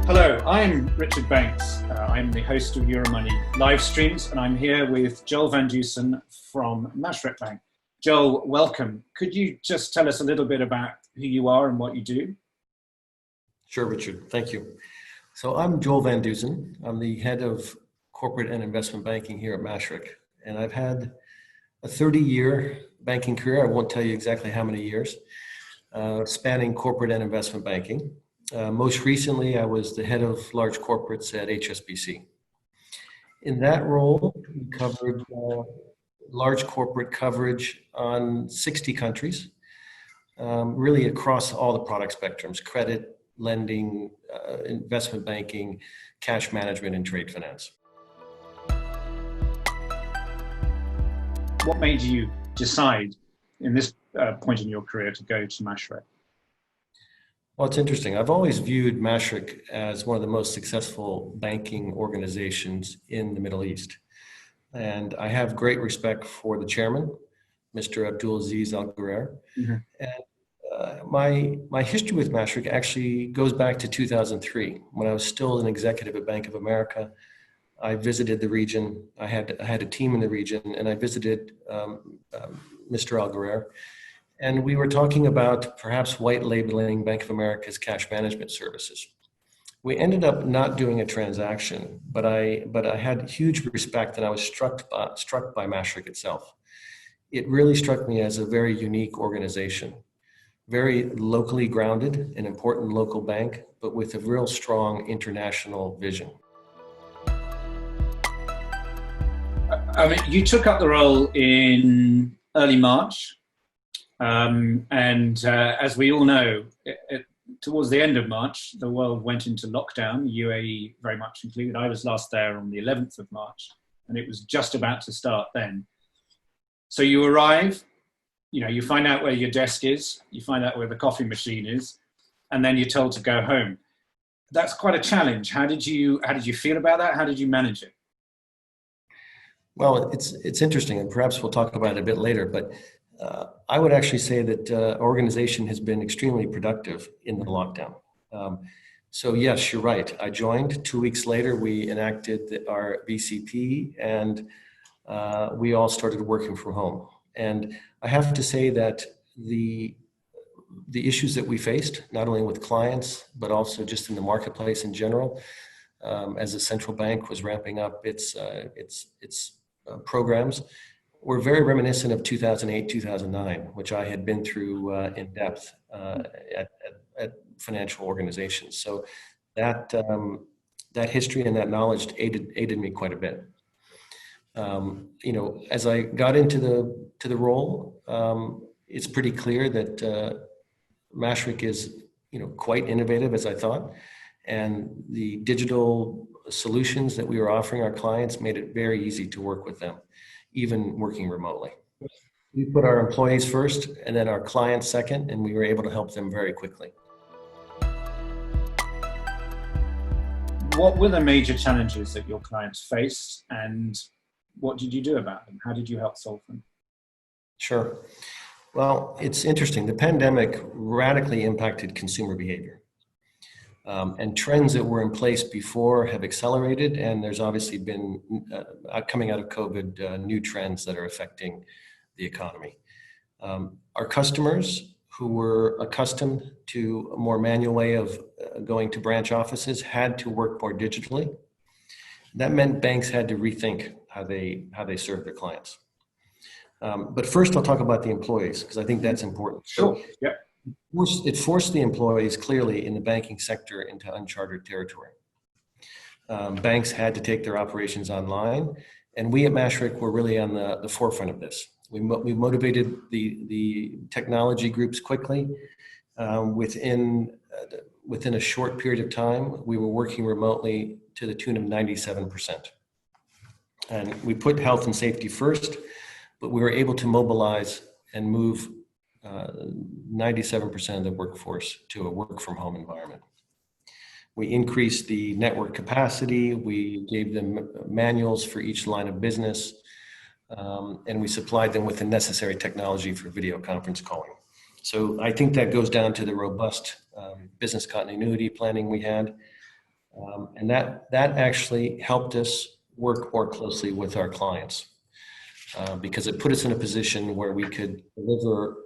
Hello, I'm Richard Banks. I'm the host of Euromoney live streams, and I'm here with Joel Van Dusen from Mashreq Bank. Joel, welcome. Could you just tell us a little bit about who you are and what you do? Sure, Richard. Thank you. So I'm Joel Van Dusen. I'm the head of corporate and investment banking here at Mashreq, and I've had a 30-year banking career. I won't tell you exactly how many years, spanning corporate and investment banking. Most recently, I was the head of large corporates at HSBC. In that role, we covered large corporate coverage on 60 countries, really across all the product spectrums: credit, lending, investment banking, cash management, and trade finance. What made you decide in this point in your career to go to Mashreq? Well, it's interesting. I've always viewed Mashreq as one of the most successful banking organizations in the Middle East. And I have great respect for the chairman, Mr. Abdulaziz Al Ghurair. Mm-hmm. And my history with Mashreq actually goes back to 2003, when I was still an executive at Bank of America. I visited the region. I had a team in the region, and I visited Mr. Al Ghurair. And we were talking about perhaps white labeling Bank of America's cash management services. We ended up not doing a transaction, but I had huge respect, and I was struck by Mashreq itself. It really struck me as a very unique organization, very locally grounded, an important local bank, but with a real strong international vision. I mean, you took up the role in early March. As we all know, towards the end of March, the world went into lockdown, UAE very much included. I was last there on the 11th of March, and it was just about to start then. So you arrive, you find out where your desk is, you find out where the coffee machine is, and then you're told to go home. That's quite a challenge. How did you feel about that? How did you manage it? Well, it's interesting, and perhaps we'll talk about it a bit later, but I would actually say that our organization has been extremely productive in the lockdown. So yes, you're right. I joined. 2 weeks later, we enacted our VCP, and we all started working from home. And I have to say that the issues that we faced, not only with clients, but also just in the marketplace in general, as the central bank was ramping up its programs, were very reminiscent of 2008, 2009, which I had been through in depth at financial organizations. So that history and that knowledge aided me quite a bit. As I got into the role, it's pretty clear that Mashreq is quite innovative, as I thought, and the digital solutions that we were offering our clients made it very easy to work with them, even working remotely. We put our employees first and then our clients second, and we were able to help them very quickly. What were the major challenges that your clients faced, and what did you do about them? How did you help solve them? Sure. Well, it's interesting. The pandemic radically impacted consumer behavior. And trends that were in place before have accelerated, and there's obviously been, coming out of COVID, new trends that are affecting the economy. Our customers, who were accustomed to a more manual way of going to branch offices, had to work more digitally. That meant banks had to rethink how they serve their clients. But first, I'll talk about the employees, because I think that's important. Sure. Yeah. It forced the employees clearly in the banking sector into uncharted territory. Banks had to take their operations online, and we at Mashreq were really on the forefront of this. We motivated the technology groups quickly. Within a short period of time, we were working remotely to the tune of 97%. And we put health and safety first, but we were able to mobilize and move 97% of the workforce to a work from home environment. We increased the network capacity. We gave them manuals for each line of business, and we supplied them with the necessary technology for video conference calling. So I think that goes down to the robust business continuity planning we had. And that actually helped us work more closely with our clients because it put us in a position where we could deliver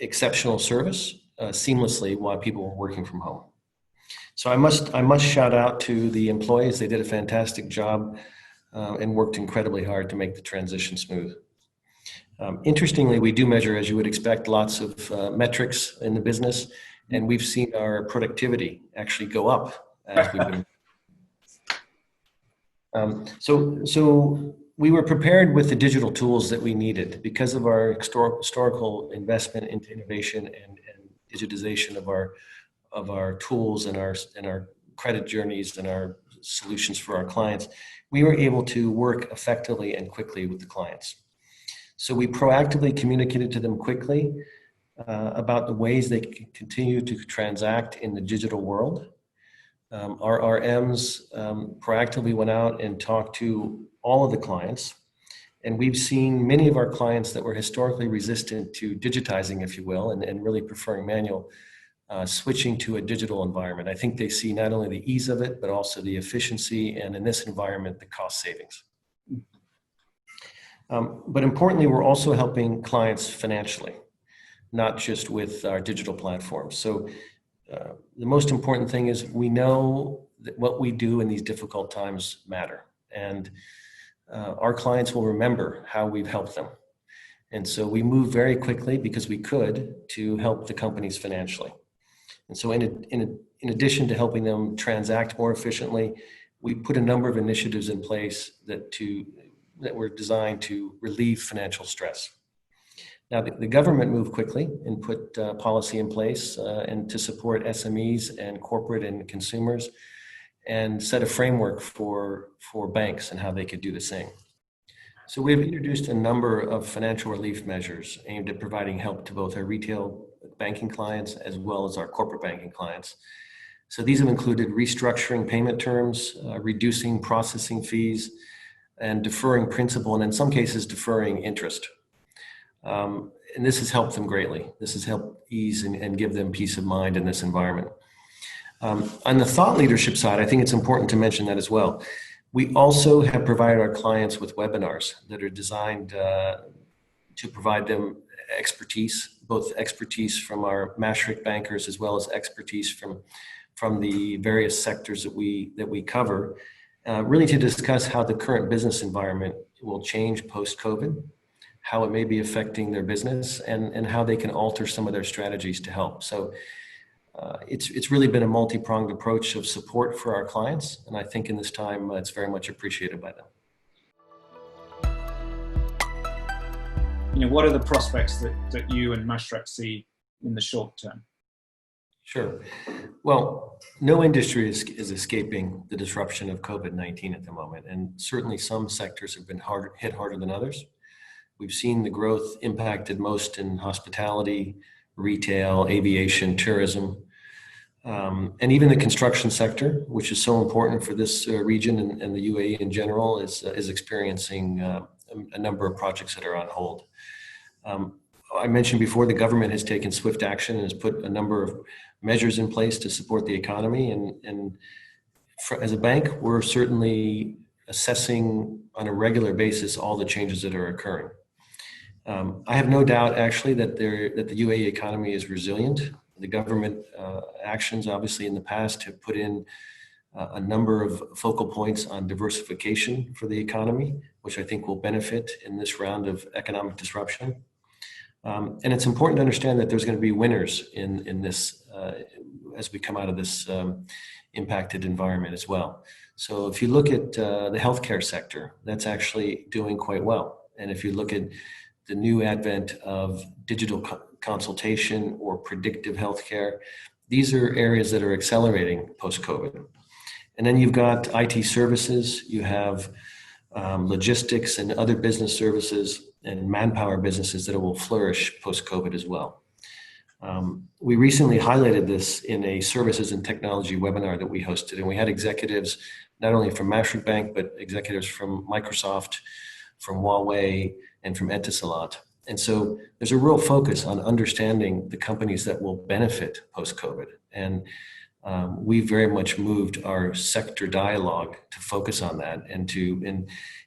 exceptional service seamlessly while people were working from home. So I must shout out to the employees. They did a fantastic job and worked incredibly hard to make the transition smooth. Interestingly, we do measure, as you would expect, lots of metrics in the business, and we've seen our productivity actually go up as we've been. So we were prepared with the digital tools that we needed because of our historical investment into innovation and digitization of our tools and our credit journeys and our solutions for our clients. We were able to work effectively and quickly with the clients. So we proactively communicated to them quickly about the ways they can continue to transact in the digital world. Our RMs proactively went out and talked to all of the clients. And we've seen many of our clients that were historically resistant to digitizing, if you will, and really preferring manual, switching to a digital environment. I think they see not only the ease of it, but also the efficiency, and in this environment, the cost savings. But importantly, we're also helping clients financially, not just with our digital platforms. So the most important thing is we know that what we do in these difficult times matter. And our clients will remember how we've helped them. And so we move very quickly because we could to help the companies financially. And so in addition to helping them transact more efficiently, we put a number of initiatives in place that were designed to relieve financial stress. Now, the government moved quickly and put policy in place and to support SMEs and corporate and consumers, and set a framework for banks and how they could do the same. So we've introduced a number of financial relief measures aimed at providing help to both our retail banking clients as well as our corporate banking clients. So these have included restructuring payment terms, reducing processing fees, and deferring principal, and in some cases, deferring interest. And this has helped them greatly. This has helped ease and give them peace of mind in this environment. On the thought leadership side, I think it's important to mention that as well. We also have provided our clients with webinars that are designed to provide them expertise, both expertise from our Mashreq bankers as well as expertise from the various sectors that we cover, really to discuss how the current business environment will change post-COVID, how it may be affecting their business, and how they can alter some of their strategies to help. So it's really been a multi-pronged approach of support for our clients, and I think in this time it's very much appreciated by them. What are the prospects that you and Mashreq see in the short term? Sure. Well, no industry is escaping the disruption of COVID-19 at the moment, and certainly some sectors have been hit harder than others. We've seen the growth impacted most in hospitality, retail, aviation, tourism, and even the construction sector, which is so important for this region and the UAE in general, is experiencing a number of projects that are on hold. I mentioned before, the government has taken swift action and has put a number of measures in place to support the economy. And as a bank, we're certainly assessing on a regular basis all the changes that are occurring. I have no doubt, actually, that the UAE economy is resilient. The government actions, obviously, in the past have put in a number of focal points on diversification for the economy, which I think will benefit in this round of economic disruption. And it's important to understand that there's going to be winners in this as we come out of this impacted environment as well. So if you look at the healthcare sector, that's actually doing quite well. And if you look at the new advent of digital consultation or predictive healthcare, these are areas that are accelerating post-COVID. And then you've got IT services, you have logistics and other business services and manpower businesses that will flourish post-COVID as well. We recently highlighted this in a services and technology webinar that we hosted, and we had executives not only from Mashreq Bank, but executives from Microsoft, from Huawei, and from Etisalat. And so there's a real focus on understanding the companies that will benefit post-COVID. And we very much moved our sector dialogue to focus on that. And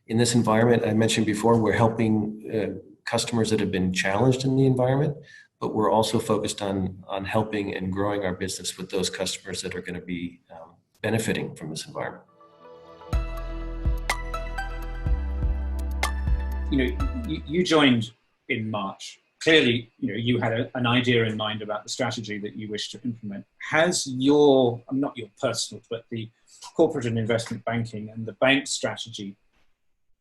in this environment, I mentioned before, we're helping customers that have been challenged in the environment, but we're also focused on helping and growing our business with those customers that are going to be benefiting from this environment. You joined in March. Clearly, you had an idea in mind about the strategy that you wish to implement. Has not your personal, but the corporate and investment banking and the bank strategy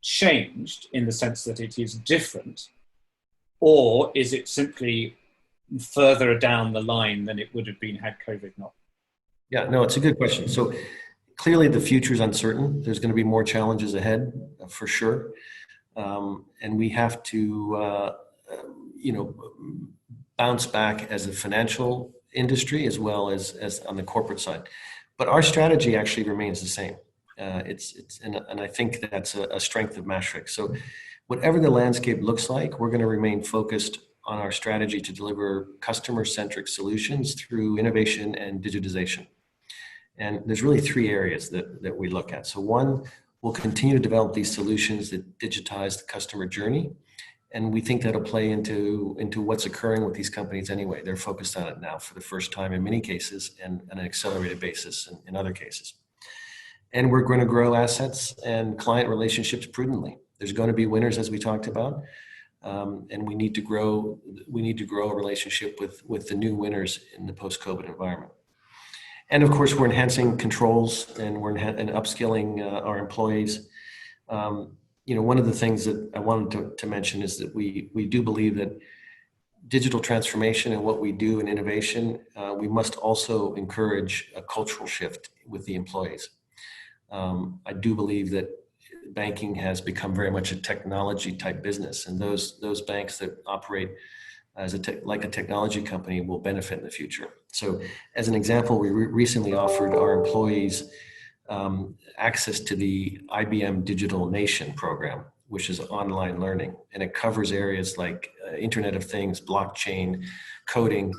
changed in the sense that it is different, or is it simply further down the line than it would have been had COVID not? Yeah, no, it's a good question. So clearly the future is uncertain. There's going to be more challenges ahead for sure. And we have to, bounce back as a financial industry as well as on the corporate side. But our strategy actually remains the same. And I think that's a strength of Mashreq. So whatever the landscape looks like, we're going to remain focused on our strategy to deliver customer-centric solutions through innovation and digitization. And there's really three areas that we look at. So one, we'll continue to develop these solutions that digitize the customer journey. And we think that'll play into what's occurring with these companies anyway. They're focused on it now for the first time in many cases and on an accelerated basis in other cases. And we're going to grow assets and client relationships prudently. There's going to be winners, as we talked about. And we need to grow a relationship with the new winners in the post-COVID environment. And of course, we're enhancing controls and we're upskilling our employees. One of the things that I wanted to mention is that we do believe that digital transformation and what we do in innovation, we must also encourage a cultural shift with the employees. I do believe that banking has become very much a technology type business, and those banks that operate as like a technology company will benefit in the future. So as an example, we recently offered our employees access to the IBM Digital Nation program, which is online learning, and it covers areas like Internet of Things, blockchain, coding.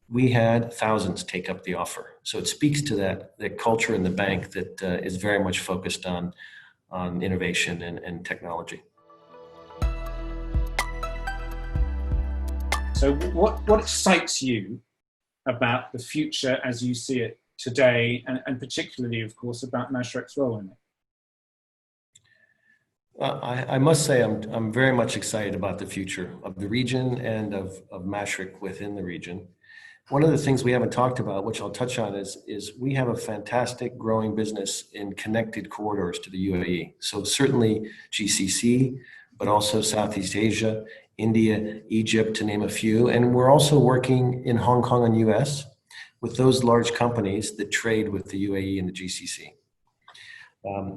We had thousands take up the offer. So it speaks to that culture in the bank that is very much focused on innovation and technology. So what excites you about the future as you see it today, and particularly, of course, about Mashreq's role in it? I must say I'm very much excited about the future of the region and of Mashreq within the region. One of the things we haven't talked about, which I'll touch on, is we have a fantastic growing business in connected corridors to the UAE. So certainly GCC, but also Southeast Asia, India, Egypt, to name a few. And we're also working in Hong Kong and US with those large companies that trade with the UAE and the GCC.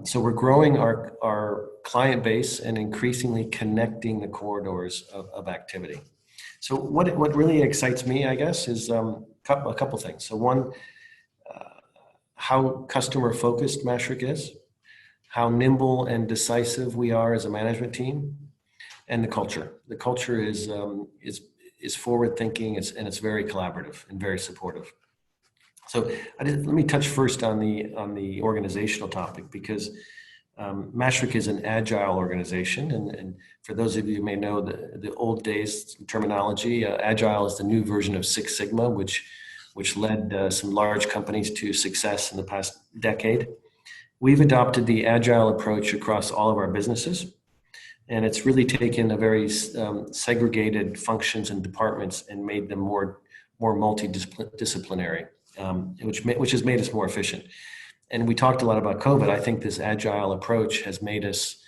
So we're growing our client base and increasingly connecting the corridors of activity. So what really excites me, I guess, is a couple things. So one, how customer focused Mashreq is, how nimble and decisive we are as a management team, and the culture. The culture is forward thinking, and it's very collaborative and very supportive. So let me touch first on the organizational topic, because Mashreq is an agile organization, and for those of you who may know the old days terminology, agile is the new version of Six Sigma, which led some large companies to success in the past decade. We've adopted the agile approach across all of our businesses, and it's really taken a very segregated functions and departments and made them more multidisciplinary, which has made us more efficient. And we talked a lot about COVID. I think this agile approach has made us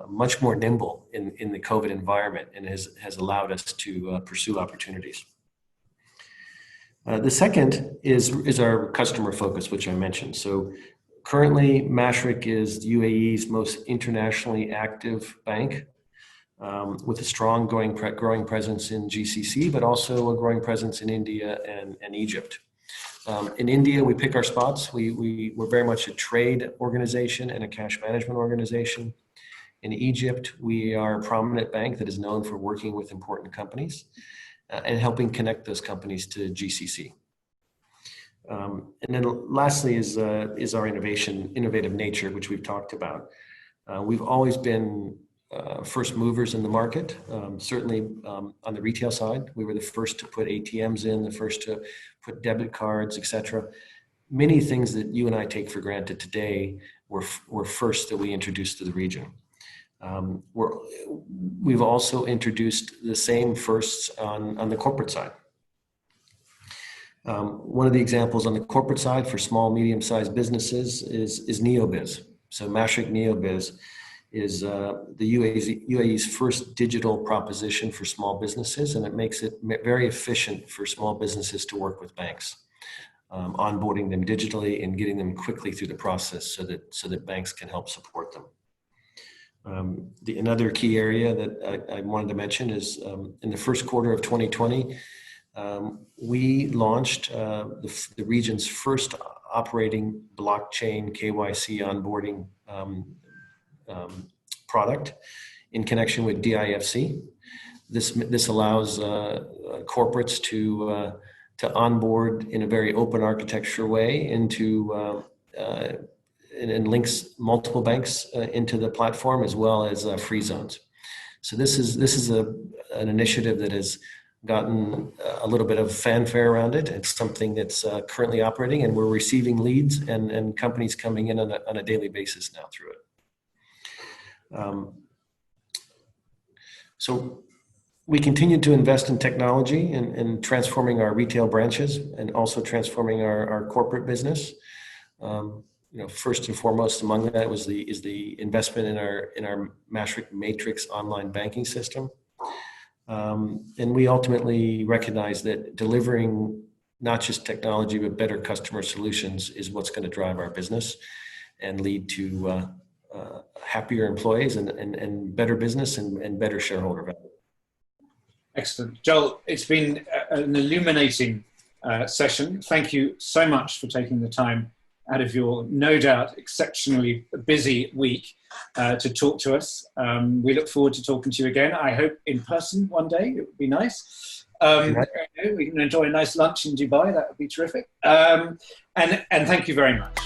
much more nimble in the COVID environment and has allowed us to pursue opportunities. The second is our customer focus, which I mentioned. So currently, Mashreq is UAE's most internationally active bank, with a strong growing presence in GCC, but also a growing presence in India and Egypt. In India, we pick our spots. We're very much a trade organization and a cash management organization. In Egypt, we are a prominent bank that is known for working with important companies and helping connect those companies to GCC. And then lastly is our innovative nature, which we've talked about. We've always been first movers in the market. Certainly on the retail side, we were the first to put ATMs in, the first to put debit cards, etc. Many things that you and I take for granted today were first that we introduced to the region. We've also introduced the same firsts on the corporate side. One of the examples on the corporate side for small, medium-sized businesses is NeoBiz. So Mashreq NeoBiz is the UAE's first digital proposition for small businesses, and it makes it very efficient for small businesses to work with banks, onboarding them digitally and getting them quickly through the process so that banks can help support them. Another key area that I wanted to mention is in the first quarter of 2020, we launched the region's first operating blockchain KYC onboarding product in connection with DIFC. This allows corporates to onboard in a very open architecture way into and links multiple banks into the platform as well as free zones. So this is an initiative that has gotten a little bit of fanfare around it. It's something that's currently operating, and we're receiving leads and companies coming in on a daily basis now through it. So we continue to invest in technology and transforming our retail branches and also transforming our corporate business. First and foremost among that is the investment in our Mashreq Matrix online banking system. And we ultimately recognize that delivering not just technology, but better customer solutions is what's going to drive our business and lead to happier employees and better business and better shareholder value. Excellent. Joel, it's been an illuminating session. Thank you so much for taking the time out of your, no doubt, exceptionally busy week to talk to us. We look forward to talking to you again. I hope in person one day. It would be nice. We can enjoy a nice lunch in Dubai. That would be terrific. And thank you very much.